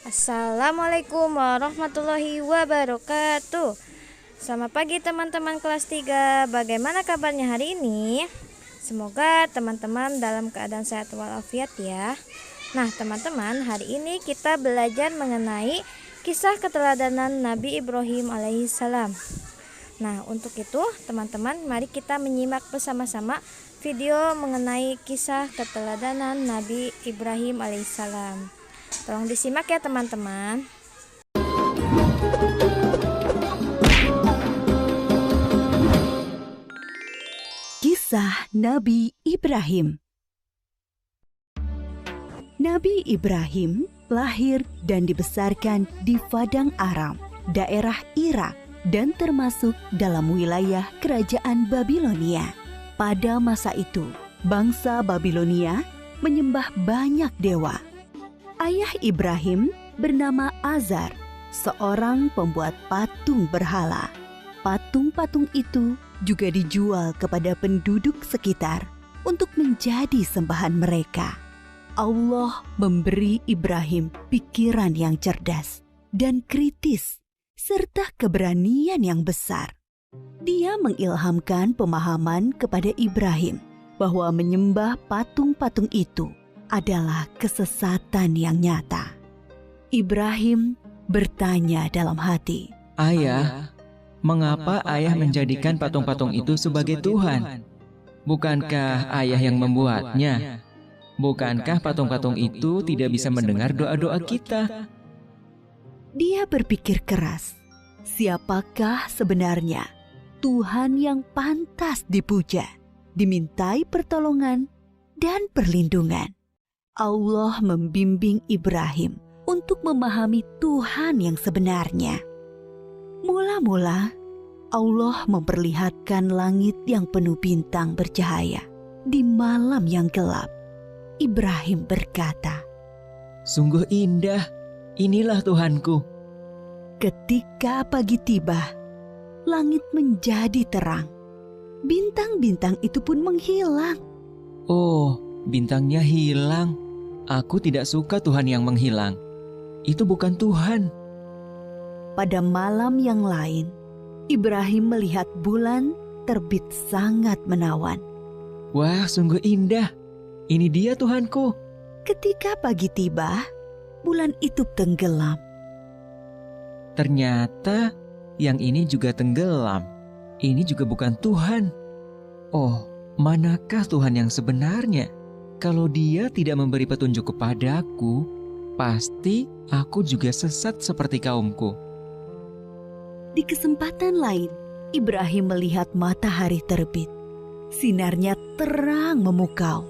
Assalamualaikum warahmatullahi wabarakatuh. Selamat pagi teman-teman kelas 3. Bagaimana kabarnya hari ini? Semoga teman-teman dalam keadaan sehat walafiat ya. Nah teman-teman, hari ini kita belajar mengenai kisah keteladanan Nabi Ibrahim alaihissalam. Nah untuk itu teman-teman, mari kita menyimak bersama-sama video mengenai kisah keteladanan Nabi Ibrahim alaihissalam. Tolong disimak ya teman-teman. Kisah Nabi Ibrahim. Nabi Ibrahim lahir dan dibesarkan di Padang Aram, daerah Irak, dan termasuk dalam wilayah kerajaan Babilonia. Pada masa itu, bangsa Babilonia menyembah banyak dewa. Ayah Ibrahim bernama Azar, seorang pembuat patung berhala. Patung-patung itu juga dijual kepada penduduk sekitar untuk menjadi sembahan mereka. Allah memberi Ibrahim pikiran yang cerdas dan kritis, serta keberanian yang besar. Dia mengilhamkan pemahaman kepada Ibrahim bahwa menyembah patung-patung itu adalah kesesatan yang nyata. Ibrahim bertanya dalam hati, "Ayah, mengapa ayah menjadikan patung-patung itu sebagai Tuhan? Bukankah ayah yang membuatnya? Bukankah patung-patung itu tidak bisa mendengar doa-doa kita?" Dia berpikir keras, siapakah sebenarnya Tuhan yang pantas dipuja, dimintai pertolongan dan perlindungan? Allah membimbing Ibrahim untuk memahami Tuhan yang sebenarnya. Mula-mula, Allah memperlihatkan langit yang penuh bintang bercahaya di malam yang gelap. Ibrahim berkata, "Sungguh indah, inilah Tuhanku." Ketika pagi tiba, langit menjadi terang. Bintang-bintang itu pun menghilang. Oh, bintangnya hilang. Aku tidak suka Tuhan yang menghilang. Itu bukan Tuhan. Pada malam yang lain, Ibrahim melihat bulan terbit sangat menawan. Wah, sungguh indah. Ini dia Tuhanku. Ketika pagi tiba, bulan itu tenggelam. Ternyata yang ini juga tenggelam. Ini juga bukan Tuhan. Oh, manakah Tuhan yang sebenarnya? Kalau Dia tidak memberi petunjuk kepadaku, pasti aku juga sesat seperti kaumku. Di kesempatan lain, Ibrahim melihat matahari terbit. Sinarnya terang memukau.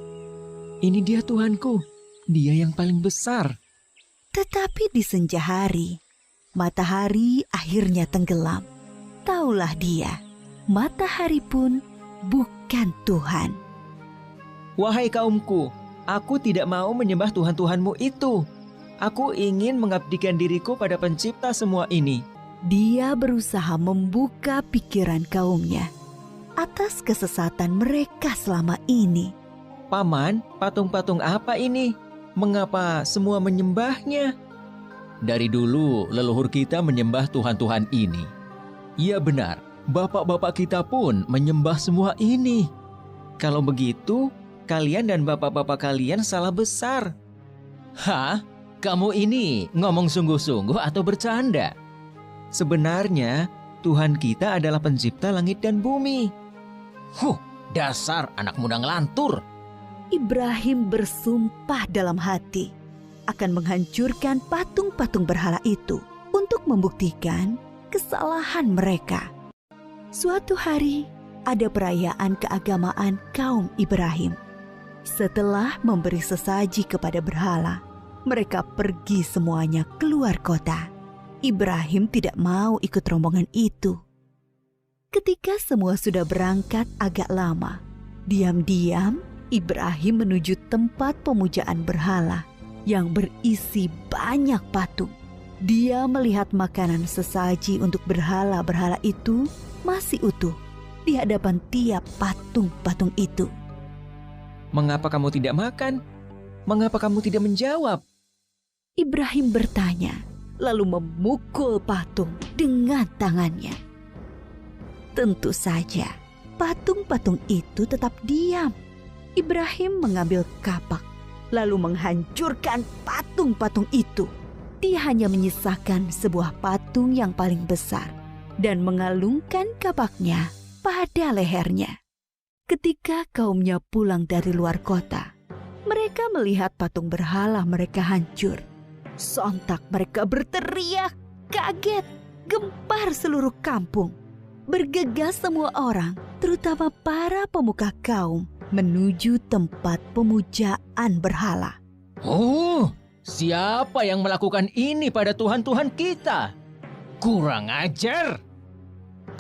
Ini dia Tuhanku, Dia yang paling besar. Tetapi di senja hari, matahari akhirnya tenggelam. Taulah dia, matahari pun bukan Tuhan. Wahai kaumku, aku tidak mau menyembah Tuhan-Tuhanmu itu. Aku ingin mengabdikan diriku pada pencipta semua ini. Dia berusaha membuka pikiran kaumnya atas kesesatan mereka selama ini. Paman, patung-patung apa ini? Mengapa semua menyembahnya? Dari dulu leluhur kita menyembah Tuhan-Tuhan ini. Iya benar, bapak-bapak kita pun menyembah semua ini. Kalau begitu, kalian dan bapak-bapak kalian salah besar. Hah? Kamu ini ngomong sungguh-sungguh atau bercanda? Sebenarnya, Tuhan kita adalah pencipta langit dan bumi. Dasar anak muda ngelantur. Ibrahim bersumpah dalam hati akan menghancurkan patung-patung berhala itu untuk membuktikan kesalahan mereka. Suatu hari, ada perayaan keagamaan kaum Ibrahim. Setelah memberi sesaji kepada berhala, mereka pergi semuanya keluar kota. Ibrahim tidak mau ikut rombongan itu. Ketika semua sudah berangkat agak lama, diam-diam Ibrahim menuju tempat pemujaan berhala yang berisi banyak patung. Dia melihat makanan sesaji untuk berhala-berhala itu masih utuh di hadapan tiap patung-patung itu. Mengapa kamu tidak makan? Mengapa kamu tidak menjawab? Ibrahim bertanya, lalu memukul patung dengan tangannya. Tentu saja, patung-patung itu tetap diam. Ibrahim mengambil kapak, lalu menghancurkan patung-patung itu. Dia hanya menyisakan sebuah patung yang paling besar dan mengalungkan kapaknya pada lehernya. Ketika kaumnya pulang dari luar kota, mereka melihat patung berhala mereka hancur. Sontak mereka berteriak, kaget, gempar seluruh kampung. Bergegas semua orang, terutama para pemuka kaum, menuju tempat pemujaan berhala. Oh, siapa yang melakukan ini pada Tuhan-Tuhan kita? Kurang ajar!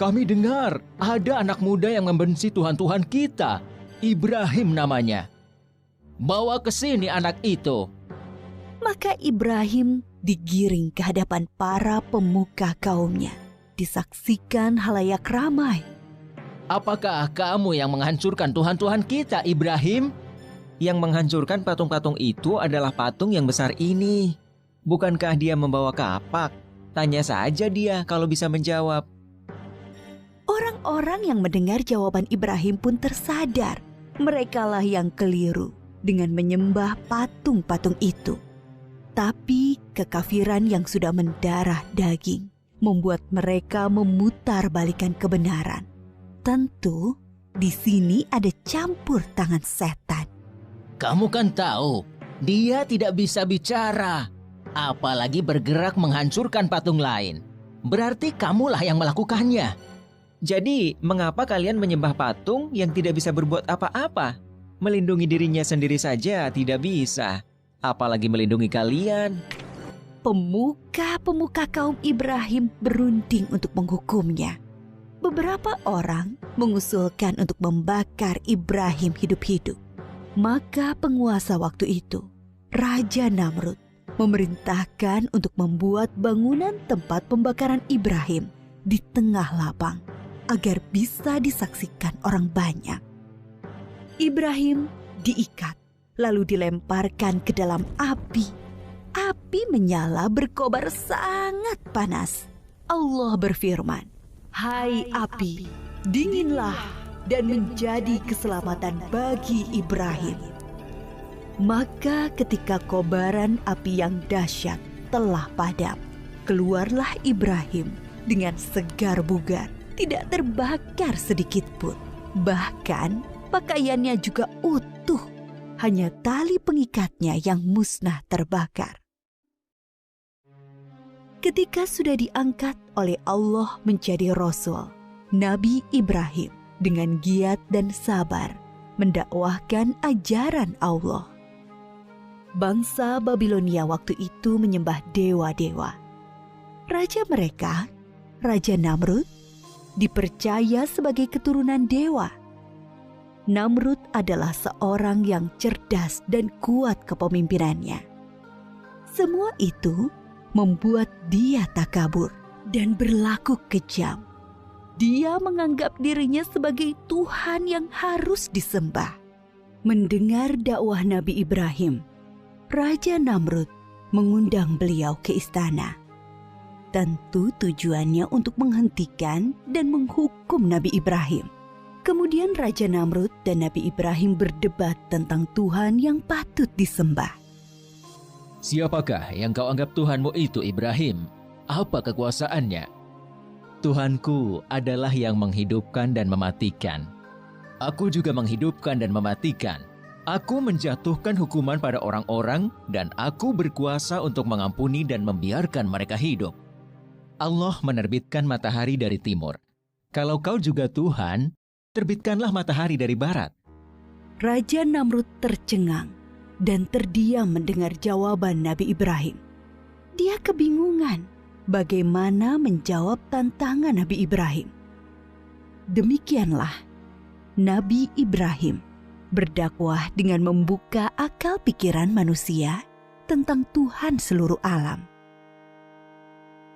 Kami dengar ada anak muda yang membenci Tuhan-Tuhan kita. Ibrahim namanya. Bawa ke sini anak itu. Maka Ibrahim digiring ke hadapan para pemuka kaumnya. Disaksikan halayak ramai. Apakah kamu yang menghancurkan Tuhan-Tuhan kita, Ibrahim? Yang menghancurkan patung-patung itu adalah patung yang besar ini. Bukankah dia membawa kapak? Tanya saja dia kalau bisa menjawab. Orang-orang yang mendengar jawaban Ibrahim pun tersadar. Merekalah yang keliru dengan menyembah patung-patung itu. Tapi kekafiran yang sudah mendarah daging membuat mereka memutarbalikkan kebenaran. Tentu di sini ada campur tangan setan. Kamu kan tahu, dia tidak bisa bicara, apalagi bergerak menghancurkan patung lain. Berarti kamulah yang melakukannya. Jadi, mengapa kalian menyembah patung yang tidak bisa berbuat apa-apa? Melindungi dirinya sendiri saja tidak bisa, apalagi melindungi kalian. Pemuka-pemuka kaum Ibrahim berunding untuk menghukumnya. Beberapa orang mengusulkan untuk membakar Ibrahim hidup-hidup. Maka penguasa waktu itu, Raja Namrud, memerintahkan untuk membuat bangunan tempat pembakaran Ibrahim di tengah lapang agar bisa disaksikan orang banyak. Ibrahim diikat lalu dilemparkan ke dalam api. Api menyala berkobar sangat panas. Allah berfirman, "Hai api, dinginlah dan menjadi keselamatan bagi Ibrahim." Maka ketika kobaran api yang dahsyat telah padam, keluarlah Ibrahim dengan segar bugar, tidak terbakar sedikit pun. Bahkan pakaiannya juga utuh, hanya tali pengikatnya yang musnah terbakar. Ketika sudah diangkat oleh Allah menjadi Rasul, Nabi Ibrahim dengan giat dan sabar mendakwahkan ajaran Allah. Bangsa Babilonia waktu itu menyembah dewa-dewa. Raja mereka, Raja Namrud, dipercaya sebagai keturunan dewa. Namrud adalah seorang yang cerdas dan kuat kepemimpinannya. Semua itu membuat dia takabur dan berlaku kejam. Dia menganggap dirinya sebagai Tuhan yang harus disembah. Mendengar dakwah Nabi Ibrahim, Raja Namrud mengundang beliau ke istana. Tentu tujuannya untuk menghentikan dan menghukum Nabi Ibrahim. Kemudian Raja Namrud dan Nabi Ibrahim berdebat tentang Tuhan yang patut disembah. Siapakah yang kau anggap Tuhanmu itu, Ibrahim? Apa kekuasaannya? Tuhanku adalah yang menghidupkan dan mematikan. Aku juga menghidupkan dan mematikan. Aku menjatuhkan hukuman pada orang-orang dan aku berkuasa untuk mengampuni dan membiarkan mereka hidup. Allah menerbitkan matahari dari timur. Kalau kau juga Tuhan, terbitkanlah matahari dari barat. Raja Namrud tercengang dan terdiam mendengar jawaban Nabi Ibrahim. Dia kebingungan bagaimana menjawab tantangan Nabi Ibrahim. Demikianlah Nabi Ibrahim berdakwah dengan membuka akal pikiran manusia tentang Tuhan seluruh alam.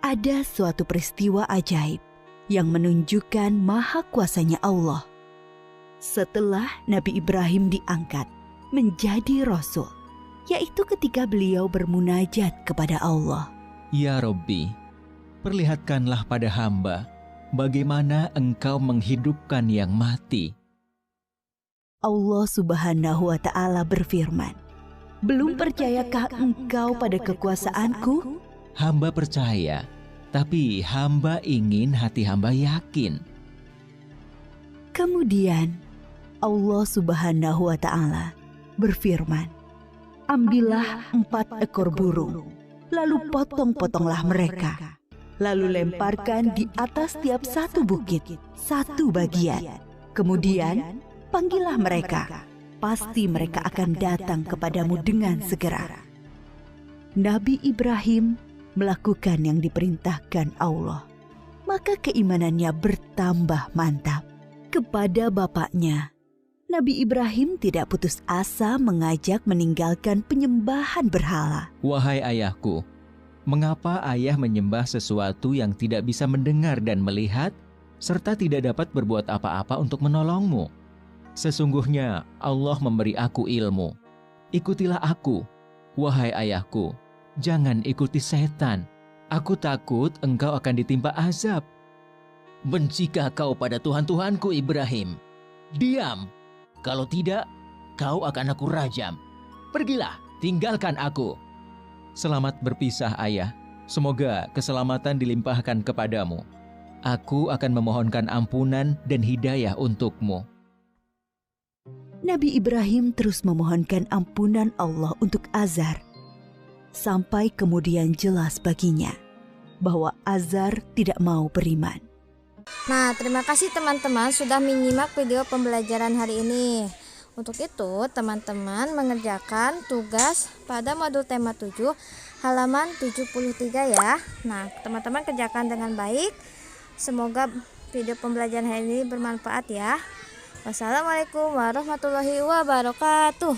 Ada suatu peristiwa ajaib yang menunjukkan maha kuasanya Allah. Setelah Nabi Ibrahim diangkat menjadi Rasul, yaitu ketika beliau bermunajat kepada Allah. Ya Robbi, perlihatkanlah pada hamba bagaimana Engkau menghidupkan yang mati. Allah Subhanahu wa Ta'ala berfirman, "Belum percayakah engkau pada kekuasaanku?" Hamba percaya, tapi hamba ingin hati hamba yakin. Kemudian Allah Subhanahu wa Ta'ala berfirman, "Ambillah 4 ekor burung, lalu potong-potonglah mereka, lalu lemparkan di atas tiap satu bukit, satu bagian. Kemudian panggillah mereka, pasti mereka akan datang kepadamu dengan segera." Nabi Ibrahim melakukan yang diperintahkan Allah, maka keimanannya bertambah mantap. Kepada bapaknya, Nabi Ibrahim tidak putus asa mengajak meninggalkan penyembahan berhala. Wahai ayahku, mengapa ayah menyembah sesuatu yang tidak bisa mendengar dan melihat, serta tidak dapat berbuat apa-apa untuk menolongmu? Sesungguhnya Allah memberi aku ilmu. Ikutilah aku, wahai ayahku, jangan ikuti setan. Aku takut engkau akan ditimpa azab. Bencikah kau pada Tuhan-Tuhanku Ibrahim? Diam! Kalau tidak, kau akan aku rajam. Pergilah, tinggalkan aku. Selamat berpisah ayah. Semoga keselamatan dilimpahkan kepadamu. Aku akan memohonkan ampunan dan hidayah untukmu. Nabi Ibrahim terus memohonkan ampunan Allah untuk Azar, sampai kemudian jelas baginya bahwa Azar tidak mau beriman. Nah, terima kasih teman-teman sudah menyimak video pembelajaran hari ini. Untuk itu, teman-teman mengerjakan tugas pada modul tema 7 halaman 73 ya. Nah, teman-teman kerjakan dengan baik. Semoga video pembelajaran hari ini bermanfaat ya. Wassalamualaikum warahmatullahi wabarakatuh.